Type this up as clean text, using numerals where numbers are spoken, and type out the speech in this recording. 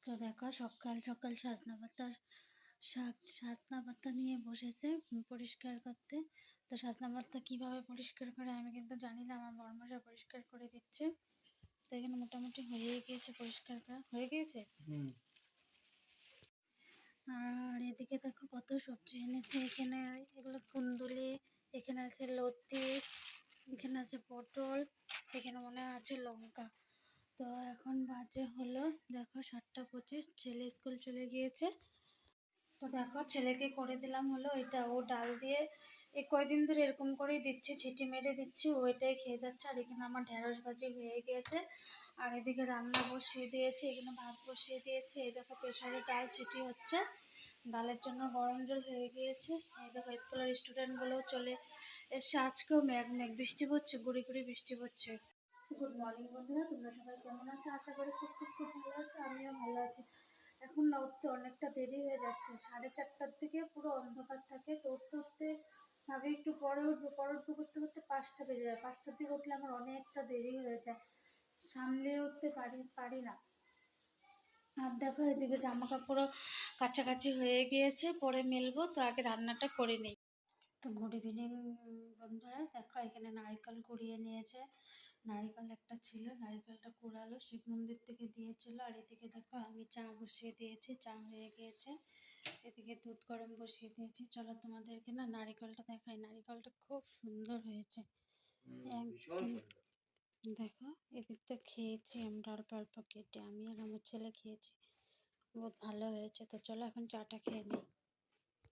তো দেখো সকাল সকাল সাজনা পাতা নিয়ে বসেছে পরিষ্কার করতে। তো সাজনা পাতা কীভাবে পরিষ্কার করে আমি কিন্তু জানি না, আমার বড়মশাই পরিষ্কার করে দিচ্ছে। তো এখানে মোটামুটি হয়ে গিয়েছে, পরিষ্কার করা হয়ে গিয়েছে। আর এদিকে দেখো কত সবজি এনেছে। এখানে এগুলো কুন্দুলি, এখানে আছে লতি, এখানে আছে পটল, এখানে মনে আছে লঙ্কা। তো এখন বাজে হলো দেখো 7:25, ছেলে স্কুল চলে গিয়েছে। তো দেখো ছেলেকে করে দিলাম হলো এটা, ও ডাল দিয়ে এই কয়দিন ধরে এরকম করেই দিচ্ছি, ছিটি মেরে দিচ্ছি, ও এটাই খেয়ে যাচ্ছে। আর এখানে আমার ঢেঁড়স ভাজি হয়ে গিয়েছে। আর এদিকে রান্না বসিয়ে দিয়েছি, এখানে ভাত বসিয়ে দিয়েছি। এই দেখো প্রেশারে ডাল ছিটি হচ্ছে, ডালের জন্য গরম জল হয়ে গিয়েছে। এই দেখো স্কুলের স্টুডেন্টগুলোও চলে এসে। আজকেও মেঘ বৃষ্টি পড়ছে, গুড়ি গুড়ি বৃষ্টি পড়ছে। গুড মর্নিং বন্ধুরা, তোমরা সবাই কেমন আছো? আশা করি খুব খুব খুব ভালো আছো, আমিও ভালো আছি। এখন না উঠতে অনেকটা দেরি হয়ে যাচ্ছে, 4:30টার দিকে পুরো অন্ধকার থাকে। তো উঠতে উঠতে ভাবি একটু পরে উঠবো, করতে করতে 5টা বেজে যায়। 5টার দিকে উঠলে আমার অনেকটা দেরি হয়ে যায়, সামলে উঠতে পারি না। আর দেখো এদিকে জামা কাপড়ও কাছাকাছি হয়ে গিয়েছে, পরে মেলবো। তো আগে রান্নাটা করে নিই। তো গুড ইভিনিং বন্ধুরা, দেখো এখানে নারকেল কুড়িয়ে নিয়েছে। নারিকেল একটা ছিল, নারিকেলটা কুড়ালো, শিব মন্দির থেকে দিয়েছিল। আর এদিকে দেখো আমি চা বসিয়ে দিয়েছি, চা হয়ে গিয়েছে। এদিকে দুধ গরম বসিয়ে দিয়েছি। চলো তোমাদেরকে না নারিকেলটা দেখাই, নারিকেলটা খুব সুন্দর হয়েছে একদম। দেখো এদিকটা খেয়েছি আমরা অল্প অল্প কেটে, আমি আর আমার ছেলে খেয়েছি, বহুত ভালো হয়েছে। তো চলো এখন চাটা খেয়ে নিই।